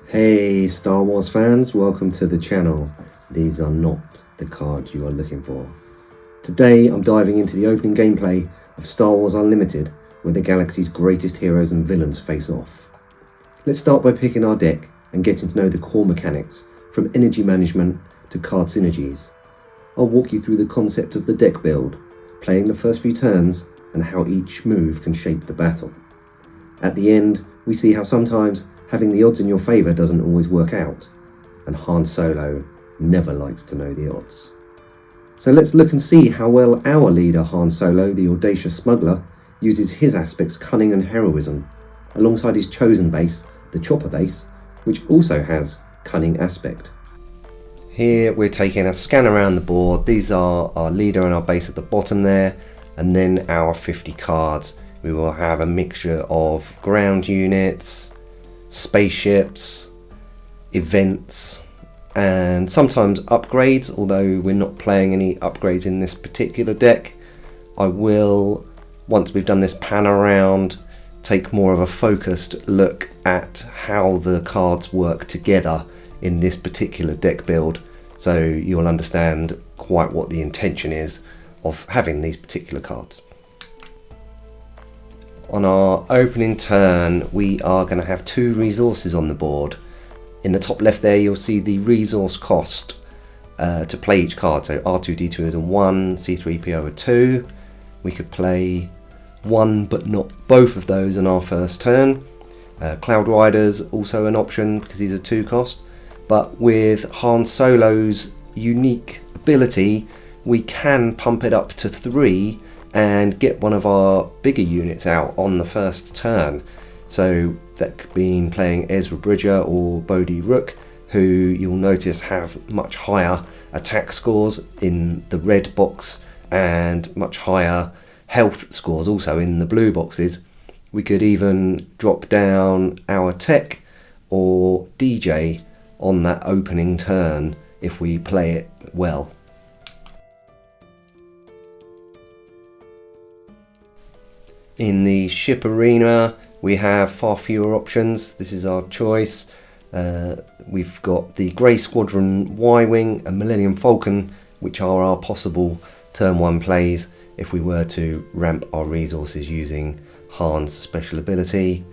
Hey Star Wars fans, welcome to the channel. These are not the cards you are looking for. Today I'm diving into the opening gameplay of Star Wars Unlimited, where the galaxy's greatest heroes and villains face off. Let's start by picking our deck and getting to know the core mechanics, from energy management to card synergies. I'll walk you through the concept of the deck build, playing the first few turns and how each move can shape the battle. At the end, we see how sometimes having the odds in your favour doesn't always work out, and Han Solo never likes to know the odds. So let's look and see how well our leader Han Solo, the Audacious Smuggler, uses his aspects cunning and heroism, alongside his chosen base, the Chopper base, which also has cunning aspect. Here we're taking a scan around the board. These are our leader and our base at the bottom there, and then our 50 cards. We will have a mixture of ground units, spaceships, events, and sometimes upgrades, although we're not playing any upgrades in this particular deck. I will, once we've done this pan around, take more of a focused look at how the cards work together in this particular deck build, so you'll understand quite what the intention is of having these particular cards. On our opening turn, we are going to have 2 resources on the board. In the top left there, you'll see the resource cost to play each card. So R2-D2 is a 1, C3PO a 2. We could play one but not both of those on our first turn. Cloud Rider's also an option because he's a 2 cost. But with Han Solo's unique ability, we can pump it up to 3 and get one of our bigger units out on the first turn. So that could mean playing Ezra Bridger or Bodhi Rook, who you'll notice have much higher attack scores in the red box and much higher health scores also in the blue boxes. We could even drop down our tech or DJ on that opening turn if we play it well. In the ship arena, we have far fewer options. This is our choice. We've got the Grey Squadron Y-Wing and Millennium Falcon, which are our possible turn 1 plays if we were to ramp our resources using Han's special ability.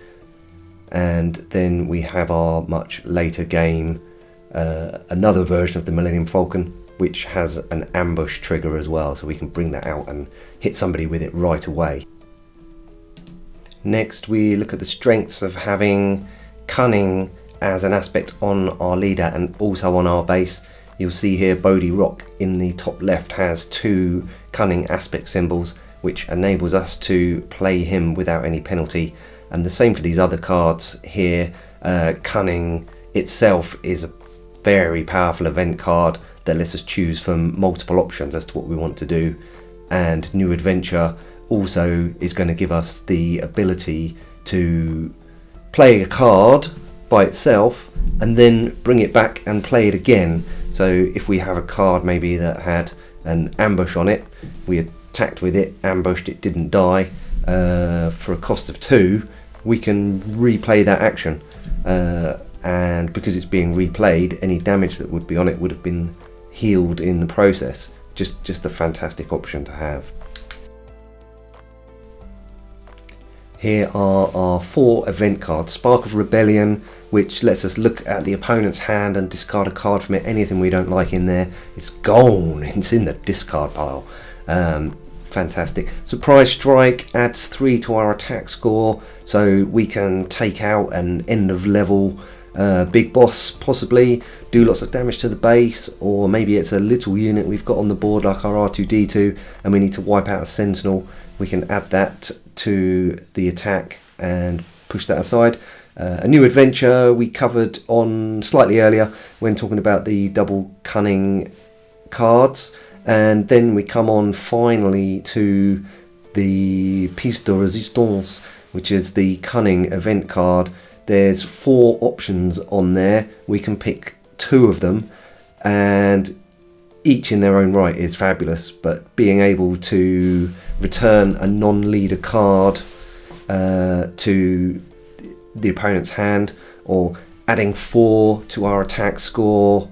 And then we have our much later game, another version of the Millennium Falcon, which has an ambush trigger as well, so we can bring that out and hit somebody with it right away. Next, we look at the strengths of having cunning as an aspect on our leader and also on our base. You'll see here Bodhi Rock in the top left has 2 cunning aspect symbols, which enables us to play him without any penalty. And the same for these other cards here. Cunning itself is a very powerful event card that lets us choose from multiple options as to what we want to do. And New Adventure also is going to give us the ability to play a card by itself and then bring it back and play it again. So if we have a card maybe that had an ambush on it, we attacked with it, ambushed it, didn't die, for a cost of 2, we can replay that action, and because it's being replayed, any damage that would be on it would have been healed in the process. Just a fantastic option to have. Here are our 4 event cards. Spark of Rebellion, which lets us look at the opponent's hand and discard a card from it. Anything we don't like in there, it's gone. It's in the discard pile. Fantastic. Surprise Strike adds 3 to our attack score, so we can take out an end of level big boss, possibly do lots of damage to the base, or maybe it's a little unit we've got on the board like our R2-D2 and we need to wipe out a Sentinel. We can add that to the attack and push that aside. A New Adventure we covered on slightly earlier when talking about the double cunning cards, and then we come on finally to the Piece de Resistance, which is the cunning event card. There's 4 options on there. We can pick 2 of them, and each in their own right is fabulous, but being able to return a non-leader card to the opponent's hand, or adding 4 to our attack score,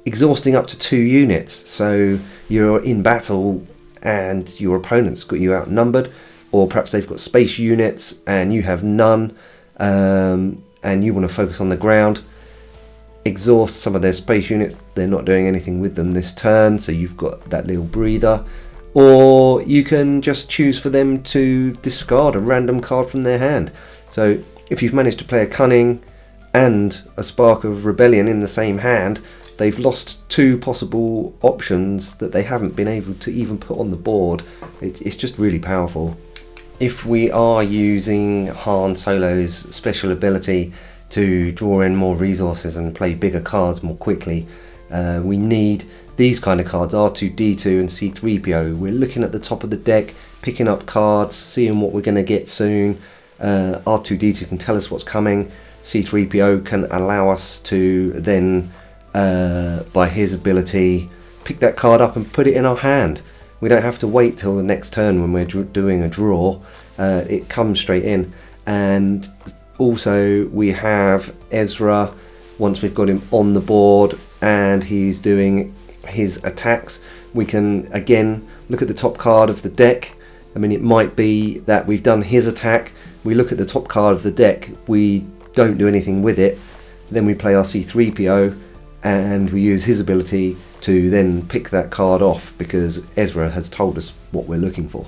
exhausting up to 2 units. So you're in battle and your opponent's got you outnumbered, or perhaps they've got space units and you have none, and you want to focus on the ground. Exhaust some of their space units. They're not doing anything with them this turn, so you've got that little breather. Or you can just choose for them to discard a random card from their hand. So if you've managed to play a cunning and a spark of rebellion in the same hand, they've lost 2 possible options that they haven't been able to even put on the board. It's just really powerful. If we are using Han Solo's special ability to draw in more resources and play bigger cards more quickly, we need these kind of cards, R2-D2 and C3PO. We're looking at the top of the deck, picking up cards, seeing what we're going to get soon. R2-D2 can tell us what's coming. C3PO can allow us to then, by his ability, pick that card up and put it in our hand. We don't have to wait till the next turn when we're doing a draw. It comes straight in. And also we have Ezra, once we've got him on the board and he's doing his attacks, we can again look at the top card of the deck. I mean, it might be that we've done his attack, we look at the top card of the deck, we don't do anything with it, then we play our C3PO and we use his ability to then pick that card off because Ezra has told us what we're looking for.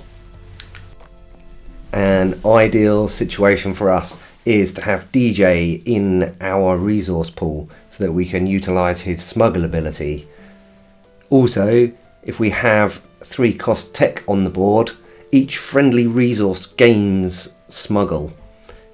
An ideal situation for us is to have DJ in our resource pool so that we can utilize his smuggle ability. Also, if we have 3 cost tech on the board, each friendly resource gains smuggle.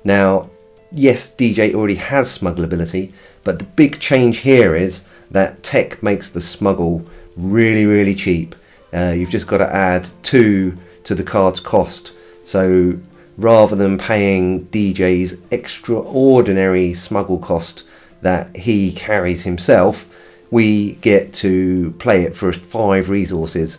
Now, yes, DJ already has smuggle ability, but the big change here is that tech makes the smuggle really cheap. You've just got to add 2 to the card's cost. So rather than paying DJ's extraordinary smuggle cost that he carries himself, we get to play it for 5 resources.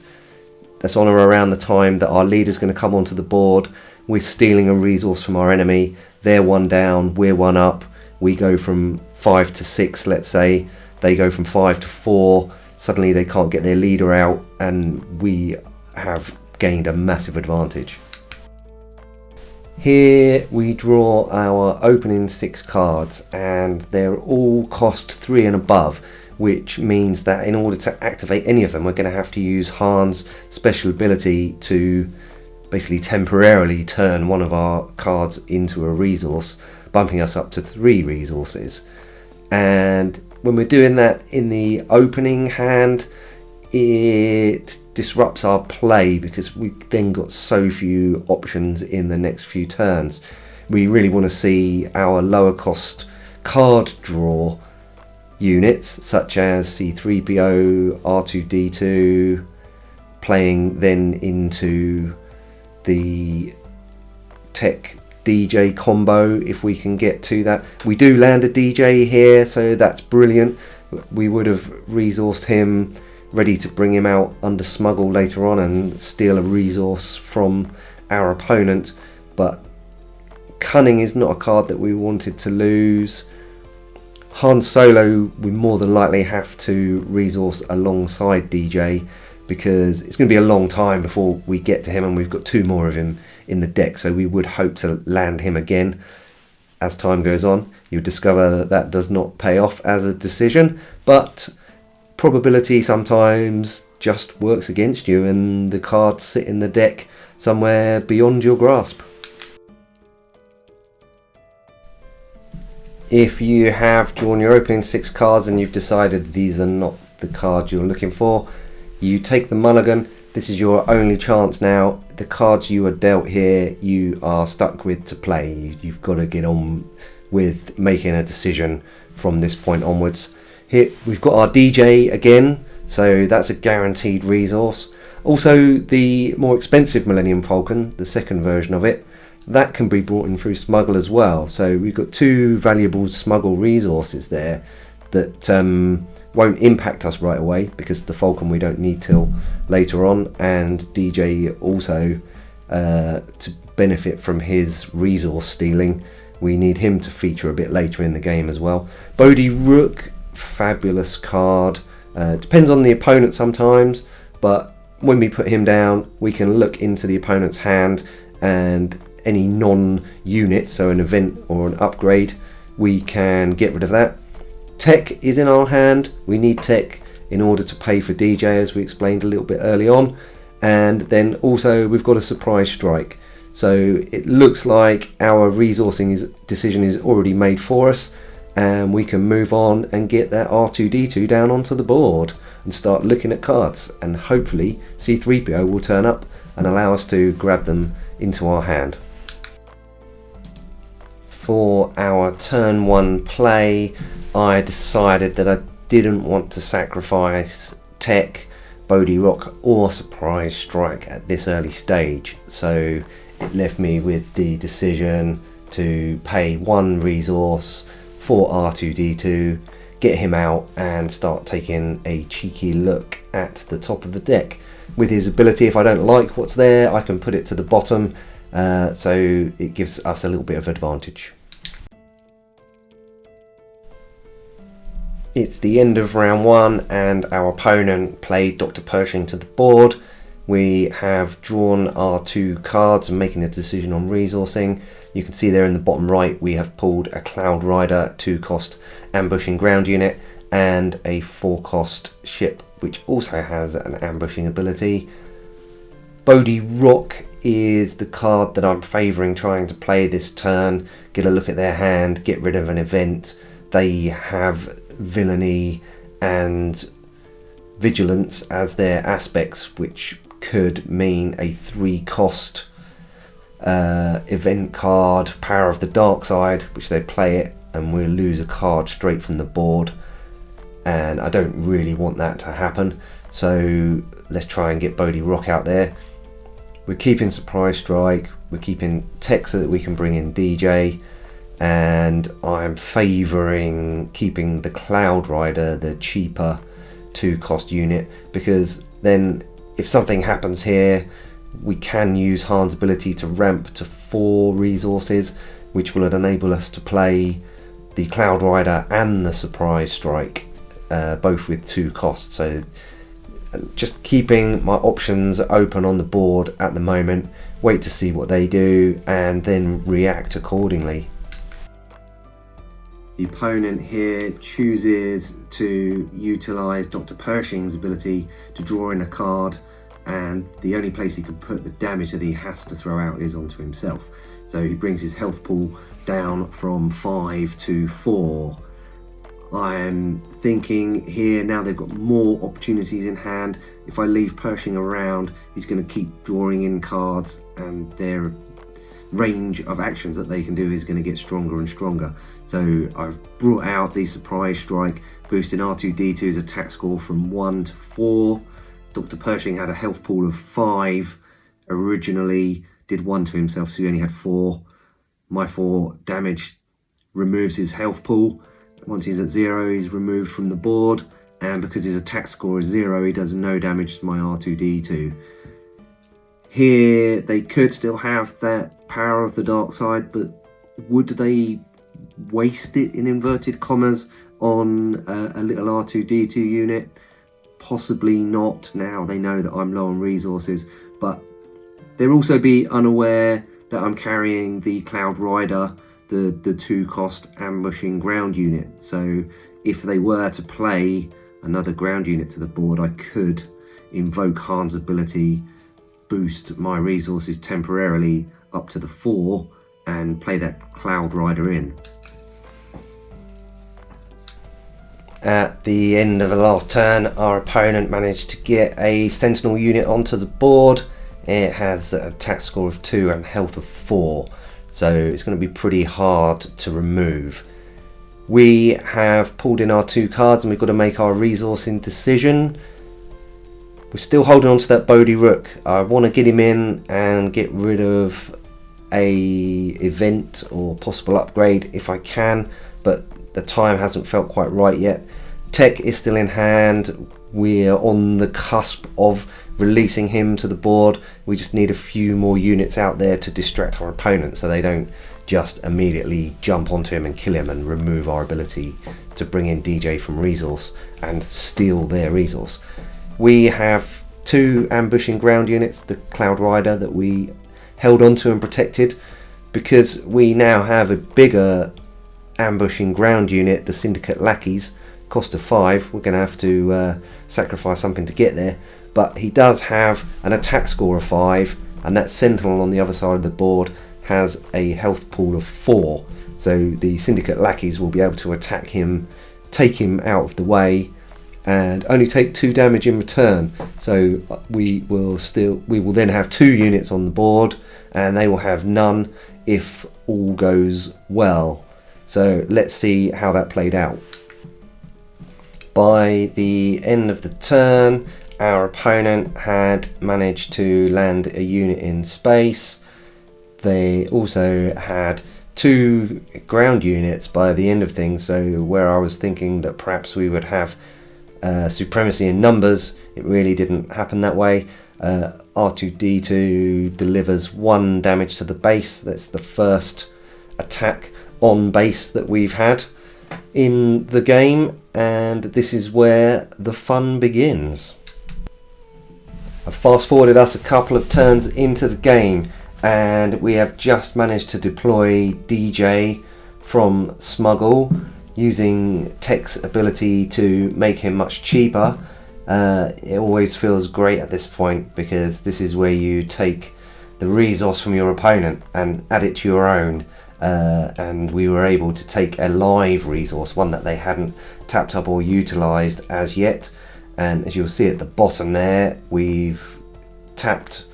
That's on or around the time that our leader's going to come onto the board. We're stealing a resource from our enemy. They're 1 down, we're 1 up. We go from 5 to 6, let's say. They go from 5 to 4. Suddenly they can't get their leader out and we have gained a massive advantage. Here we draw our opening 6 cards and they're all cost 3 and above, which means that in order to activate any of them we're going to have to use Han's special ability to basically temporarily turn one of our cards into a resource, bumping us up to 3 resources. And when we're doing that in the opening hand, it disrupts our play because we've then got so few options in the next few turns. We really want to see our lower cost card draw units such as C3PO, R2-D2 playing then into the tech DJ combo if we can get to that. We do land a DJ here, so that's brilliant. We would have resourced him, ready to bring him out under smuggle later on and steal a resource from our opponent, but cunning is not a card that we wanted to lose. Han Solo we more than likely have to resource alongside DJ because it's going to be a long time before we get to him, and we've got 2 more of him in the deck, so we would hope to land him again. As time goes on, you'll discover that that does not pay off as a decision, but probability sometimes just works against you and the cards sit in the deck somewhere beyond your grasp. If you have drawn your opening 6 cards and you've decided these are not the cards you're looking for, you take the mulligan. This is your only chance now. The cards you are dealt here, you are stuck with to play. You've got to get on with making a decision from this point onwards. Here we've got our DJ again, so that's a guaranteed resource. Also the more expensive Millennium Falcon, the second version of it, that can be brought in through smuggle as well. So we've got 2 valuable smuggle resources there that won't impact us right away because the Falcon we don't need till later on, and DJ also to benefit from his resource stealing we need him to feature a bit later in the game as well. Bodhi Rook, fabulous card. Depends on the opponent sometimes, but when we put him down, we can look into the opponent's hand, and any non-unit, so an event or an upgrade, we can get rid of that. Tech is in our hand. We need tech in order to pay for DJ, as we explained a little bit early on. And then also we've got a surprise strike. So it looks like our resourcing decision is already made for us, and we can move on and get that R2-D2 down onto the board and start looking at cards, and hopefully C-3PO will turn up and allow us to grab them into our hand. For our turn 1 play, I decided that I didn't want to sacrifice tech, Bodhi Rock or surprise strike at this early stage, so it left me with the decision to pay 1 resource for R2-D2, get him out and start taking a cheeky look at the top of the deck. With his ability, if I don't like what's there, I can put it to the bottom, so it gives us a little bit of advantage. It's the end of round 1 and our opponent played Dr. Pershing to the board. We have drawn our 2 cards and making a decision on resourcing. You can see there in the bottom right we have pulled a Cloud Rider 2-cost ambushing ground unit and a 4-cost ship which also has an ambushing ability. Bodhi Rock is the card that I'm favouring trying to play this turn. Get a look at their hand, get rid of an event. They have villainy and vigilance as their aspects, which could mean a 3-cost event card, Power of the Dark Side, which they play it and we'll lose a card straight from the board, and I don't really want that to happen, so let's try and get Bodhi Rock out there. We're keeping surprise strike, we're keeping tech so that we can bring in DJ, and I'm favouring keeping the Cloud Rider, the cheaper 2-cost unit, because then if something happens here we can use Han's ability to ramp to 4 resources, which will enable us to play the Cloud Rider and the surprise strike, both with 2 costs. So just keeping my options open on the board at the moment, wait to see what they do and then react accordingly. The opponent here chooses to utilise Dr. Pershing's ability to draw in a card, and the only place he can put the damage that he has to throw out is onto himself. So he brings his health pool down from 5 to 4. I'm thinking here now they've got more opportunities in hand. If I leave Pershing around, he's going to keep drawing in cards, and their range of actions that they can do is going to get stronger and stronger. So I've brought out the surprise strike, boosting R2-D2's attack score from 1 to 4. Dr. Pershing had a health pool of 5 originally, did 1 to himself, so he only had 4. My 4 damage removes his health pool. Once he's at 0, he's removed from the board, and because his attack score is 0, he does no damage to my R2-D2. Here they could still have that Power of the Dark Side, but would they waste it in inverted commas on a little R2-D2 unit? Possibly not. Now they know that I'm low on resources, but they'll also be unaware that I'm carrying the Cloud Rider, the 2-cost ambushing ground unit. So if they were to play another ground unit to the board, I could invoke Han's ability, boost my resources temporarily up to the 4 and play that Cloud Rider in. At the end of the last turn, our opponent managed to get a Sentinel unit onto the board. It has an attack score of 2 and health of 4, so it's going to be pretty hard to remove. We have pulled in our 2 cards and we've got to make our resourcing decision. We're still holding on to that Bodhi Rook. I want to get him in and get rid of a event or possible upgrade if I can, but the time hasn't felt quite right yet. Tech is still in hand. We're on the cusp of releasing him to the board. We just need a few more units out there to distract our opponent so they don't just immediately jump onto him and kill him and remove our ability to bring in DJ from resource and steal their resource. We have 2 ambushing ground units, the Cloud Rider that we held onto and protected, because we now have a bigger ambushing ground unit, the Syndicate Lackeys, cost of 5. We're going to have to sacrifice something to get there, but he does have an attack score of 5, and that Sentinel on the other side of the board has a health pool of 4, so the Syndicate Lackeys will be able to attack him, take him out of the way, and only take 2 damage in return. So we will then have 2 units on the board, and they will have none if all goes well. So let's see how that played out. By the end of the turn, our opponent had managed to land a unit in space. They also had 2 ground units by the end of things, so where I was thinking that perhaps we would have supremacy in numbers, it really didn't happen that way. R2D2 delivers 1 damage to the base. That's the first attack on base that we've had in the game, and this is where the fun begins. I've fast forwarded us a couple of turns into the game, and we have just managed to deploy DJ from Smuggle using Tech's ability to make him much cheaper. It always feels great at this point, because this is where you take the resource from your opponent and add it to your own, and we were able to take a live resource, one that they hadn't tapped up or utilised as yet. And as you'll see at the bottom there, we've tapped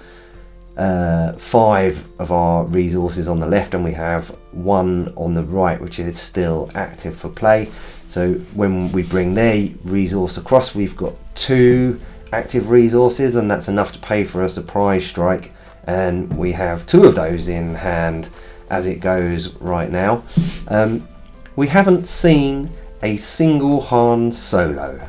5 of our resources on the left, and we have 1 on the right which is still active for play. So when we bring their resource across, we've got 2 active resources, and that's enough to pay for a surprise strike, and we have 2 of those in hand as it goes right now. We haven't seen a single Han Solo,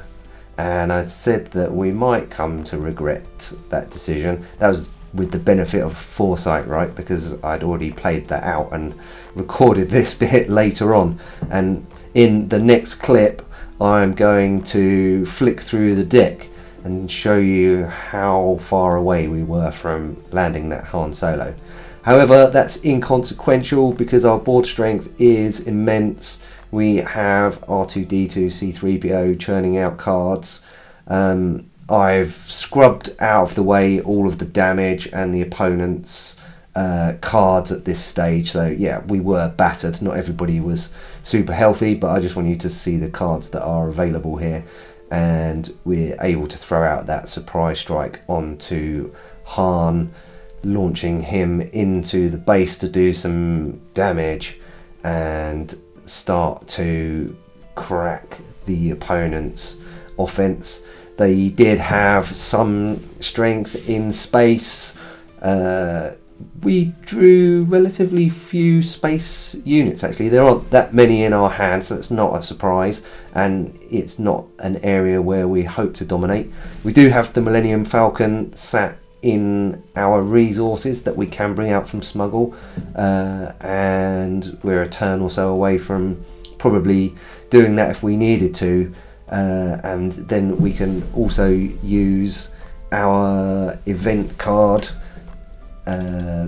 and I said that we might come to regret that decision. That was with the benefit of foresight, right? Because I'd already played that out and recorded this bit later on, and in the next clip I'm going to flick through the deck and show you how far away we were from landing that Han Solo. However, that's inconsequential because our board strength is immense. We have R2D2, C3PO churning out cards. I've scrubbed out of the way all of the damage and the opponent's cards at this stage. So yeah, we were battered. Not everybody was super healthy, but I just want you to see the cards that are available here. And we're able to throw out that surprise strike onto Han, launching him into the base to do some damage and start to crack the opponent's offense. They did have some strength in space. We drew relatively few space units, actually. There aren't that many in our hands, so that's not a surprise, and it's not an area where we hope to dominate. We do have the Millennium Falcon sat in our resources that we can bring out from Smuggle, and we're a turn or so away from probably doing that if we needed to, and then we can also use our event card,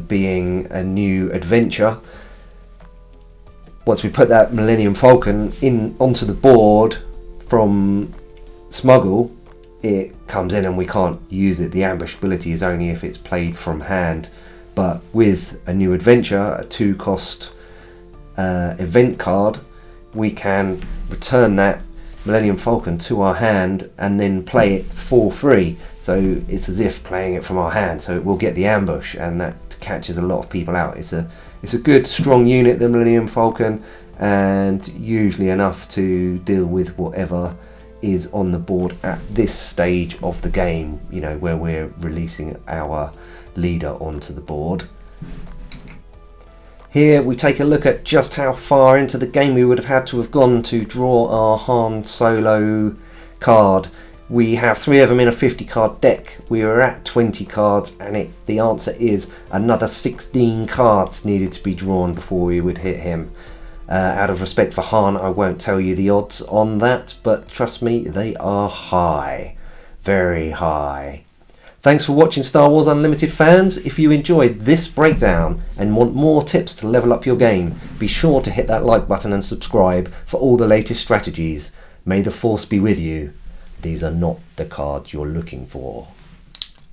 being a new adventure. Once we put that Millennium Falcon in onto the board from Smuggle, it comes in and we can't use it. The ambush ability is only if it's played from hand, but with a new adventure, a 2-cost event card, we can return that Millennium Falcon to our hand and then play it for free. So it's as if playing it from our hand, so we'll get the ambush, and that catches a lot of people out. It's a good strong unit, the Millennium Falcon, and usually enough to deal with whatever is on the board at this stage of the game, you know, where we're releasing our leader onto the board. Here we take a look at just how far into the game we would have had to have gone to draw our Han Solo card. We have 3 of them in a 50 card deck. We are at 20 cards, and the answer is another 16 cards needed to be drawn before we would hit him. Out of respect for Han, I won't tell you the odds on that, but trust me, they are high. Very high. Thanks for watching Star Wars Unlimited, fans. If you enjoyed this breakdown and want more tips to level up your game, be sure to hit that like button and subscribe for all the latest strategies. May the Force be with you. These are not the cards you're looking for.